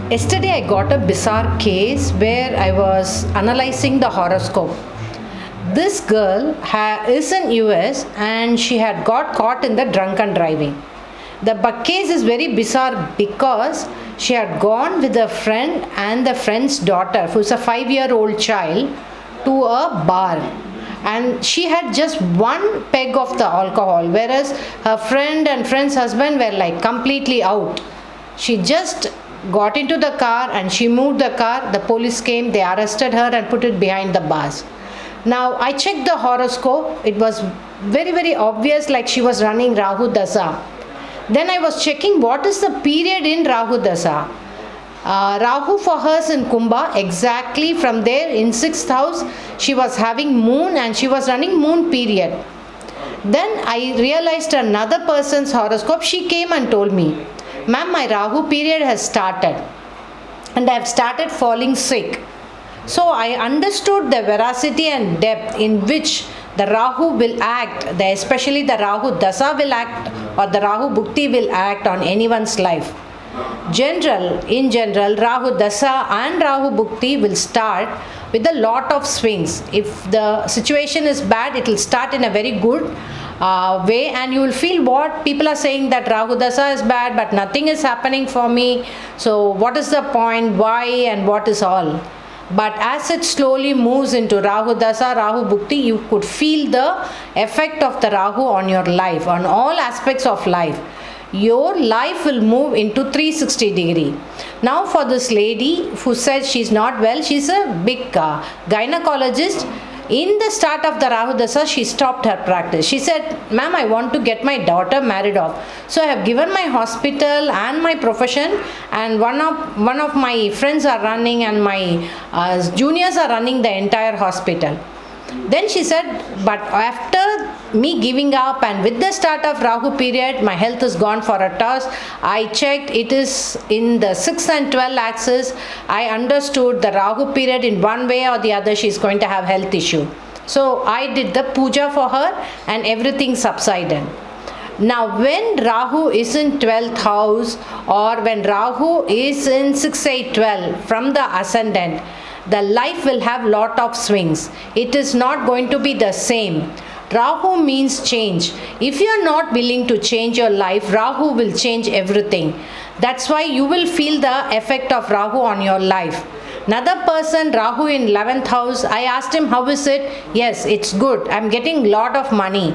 Yesterday I got a bizarre case where I was analyzing the horoscope. This girl is in US and she had got caught in the drunken driving. The case is very bizarre because she had gone with a friend and the friend's daughter, who's a 5-year-old child, to a bar. And she had just one peg of the alcohol, whereas her friend and friend's husband were like completely out. She just got into the car and she moved the car. The police came, they arrested her and put it behind the bars. Now I checked the horoscope. It was very, very obvious, like she was running Rahu Dasa. Then I was checking what is the period in Rahu Dasa. Rahu for her is in Kumbha. Exactly from there in 6th house she was having moon and she was running moon period. Then I realized another person's horoscope. She came and told me, "Ma'am, my Rahu period has started and I have started falling sick." So I understood the veracity and depth in which the Rahu will act, especially the Rahu Dasa will act or the Rahu Bhukti will act on anyone's life. In general, Rahu Dasa and Rahu Bhukti will start with a lot of swings. If the situation is bad, it will start in a very good way, and you will feel what people are saying, that Rahu Dasa is bad but nothing is happening for me. So what is the point, why, and what is all? But as it slowly moves into Rahu Dasa, Rahu Bhukti, you could feel the effect of the Rahu on your life, on all aspects of life. Your life will move into 360 degree. Now for this lady who said she's not well, she's a big gynecologist. In the start of the Rahu Dasa, she stopped her practice. She said, "Ma'am, I want to get my daughter married off. So I have given my hospital and my profession, and one of my friends are running and my juniors are running the entire hospital." Then she said, "But after me giving up and with the start of Rahu period, my health is gone for a toss. I checked, it is in the 6th and 12th axis. I understood the Rahu period in one way or the other she's going to have health issue. So I did the puja for her and everything subsided." Now when Rahu is in 12th house or when Rahu is in 6, 8, 12 from the ascendant, the life will have lot of swings. It is not going to be the same. Rahu means change. If you are not willing to change your life, Rahu will change everything. That's why you will feel the effect of Rahu on your life. Another person, Rahu in 11th house, I asked him, "How is it?" "Yes, it's good. I'm getting lot of money."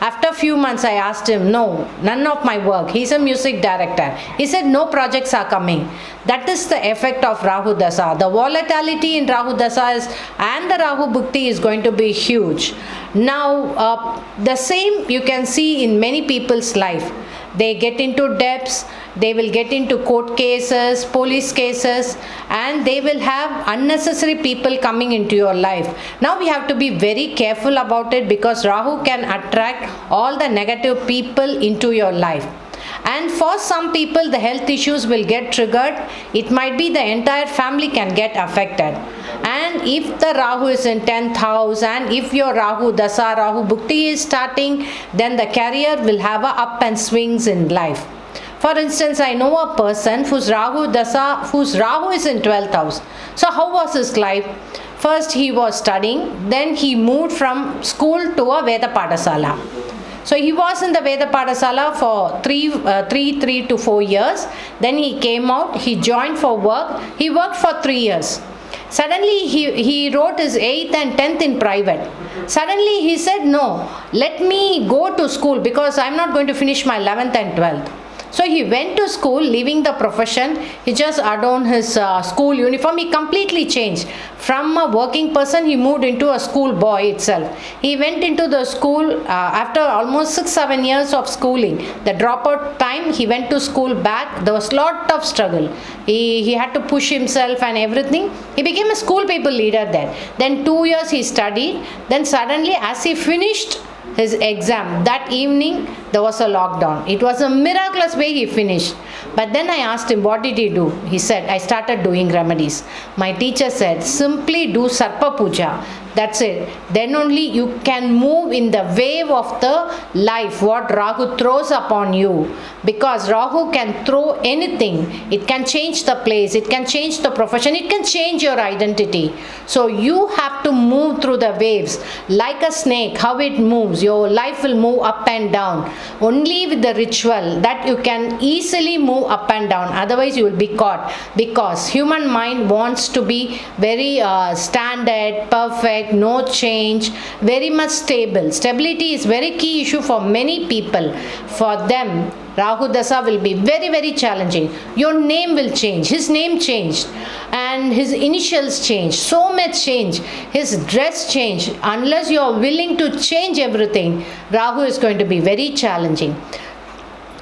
After a few months, I asked him, "No, none of my work." He's a music director. He said, "No projects are coming." That is the effect of Rahu Dasa. The volatility in Rahu Dasa and the Rahu Bhukti is going to be huge. Now, the same you can see in many people's life. They get into debts, they will get into court cases, police cases, and they will have unnecessary people coming into your life. Now we have to be very careful about it because Rahu can attract all the negative people into your life. And for some people, the health issues will get triggered. It might be the entire family can get affected. And if the Rahu is in 10th house and if your Rahu Dasa, Rahu Bhukti is starting, then the career will have a up and swings in life. For instance, I know a person whose Rahu is in 12th house. So how was his life? First he was studying, then he moved from school to a Veda Padasala. So he was in the Veda Padasala for 3 to 4 years. Then he came out, he joined for work. He worked for 3 years. Suddenly he wrote his 8th and 10th in private. Suddenly he said, "No, let me go to school because I'm not going to finish my 11th and 12th. So he went to school, leaving the profession. He just adorned his school uniform. He completely changed. From a working person, he moved into a school boy itself. He went into the school after almost 6-7 years of schooling. The dropout time, he went to school back. There was a lot of struggle. He had to push himself and everything. He became a school people leader there. Then 2 years he studied. Then suddenly, as he finished his exam, that evening there was a lockdown. It was a miraculous way he finished. But then I asked him, what did he do? He said, "I started doing remedies." My teacher said, "Simply do Sarpa Puja." That's it. Then only you can move in the wave of the life what Rahu throws upon you, because Rahu can throw anything. It can change the place, it can change the profession, it can change your identity. So you have to move through the waves like a snake. How it moves, your life will move up and down. Only with the ritual that you can easily move up and down, otherwise you will be caught, because human mind wants to be very standard, perfect, no change, very much stable. Stability is very key issue for many people. For them, Rahu Dasa will be very, very challenging. Your name will change. His name changed and his initials changed. So much change. His dress changed. Unless you are willing to change everything, Rahu is going to be very challenging.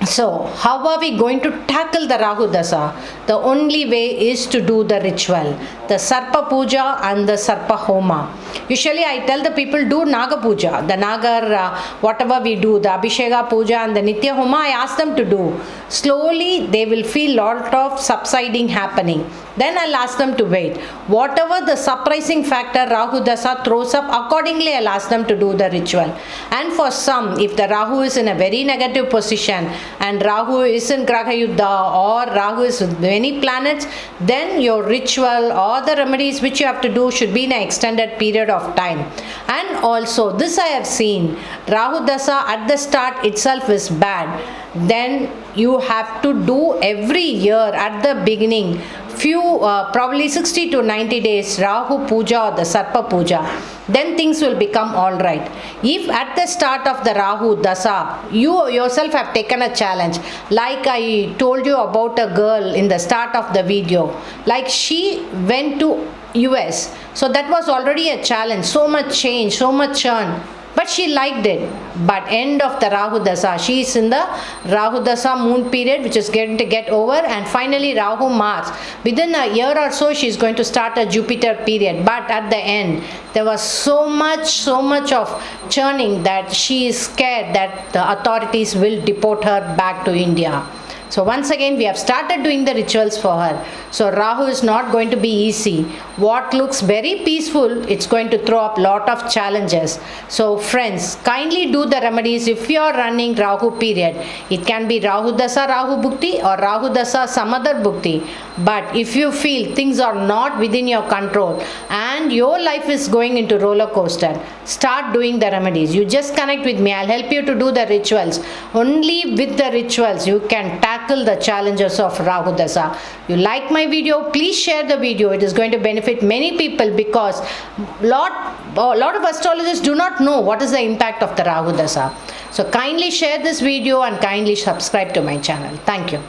So, how are we going to tackle the Rahu Dasa? The only way is to do the ritual, the Sarpa Puja and the Sarpa Homa. Usually I tell the people, do Naga Puja, the Nagar, whatever we do, the Abhisheka Puja and the Nitya Homa, I ask them to do. Slowly they will feel lot of subsiding happening. Then I'll ask them to wait. Whatever the surprising factor Rahu Dasa throws up, accordingly I'll ask them to do the ritual. And for some, if the Rahu is in a very negative position and Rahu is in Graha Yuddha or Rahu is with many planets, then your ritual or the remedies which you have to do should be in an extended period of time. And also, this I have seen, Rahu Dasa at the start itself is bad. Then you have to do every year at the beginning few probably 60 to 90 days Rahu Puja or the Sarpa Puja. Then things will become alright. If at the start of the Rahu Dasa you yourself have taken a challenge, like I told you about a girl in the start of the video, like she went to US, so that was already a challenge, so much change, so much churn. But she liked it. But end of the Rahu Dasa, she is in the Rahu Dasa moon period, which is going to get over, and finally Rahu Mars. Within a year or so, she is going to start a Jupiter period. But at the end, there was so much of churning that she is scared that the authorities will deport her back to India. So once again we have started doing the rituals for her. So Rahu is not going to be easy. What looks very peaceful, it's going to throw up lot of challenges. So friends, kindly do the remedies if you are running Rahu period. It can be Rahu Dasa Rahu Bhukti or Rahu Dasa some other Bhukti. But if you feel things are not within your control and your life is going into roller coaster, start doing the remedies. You just connect with me. I'll help you to do the rituals. Only with the rituals you can tackle the challenges of Rahu Dasa. You like my video, please share the video. It is going to benefit many people, because lot of astrologers do not know what is the impact of the Rahu Dasa. So kindly share this video and kindly subscribe to my channel. Thank you.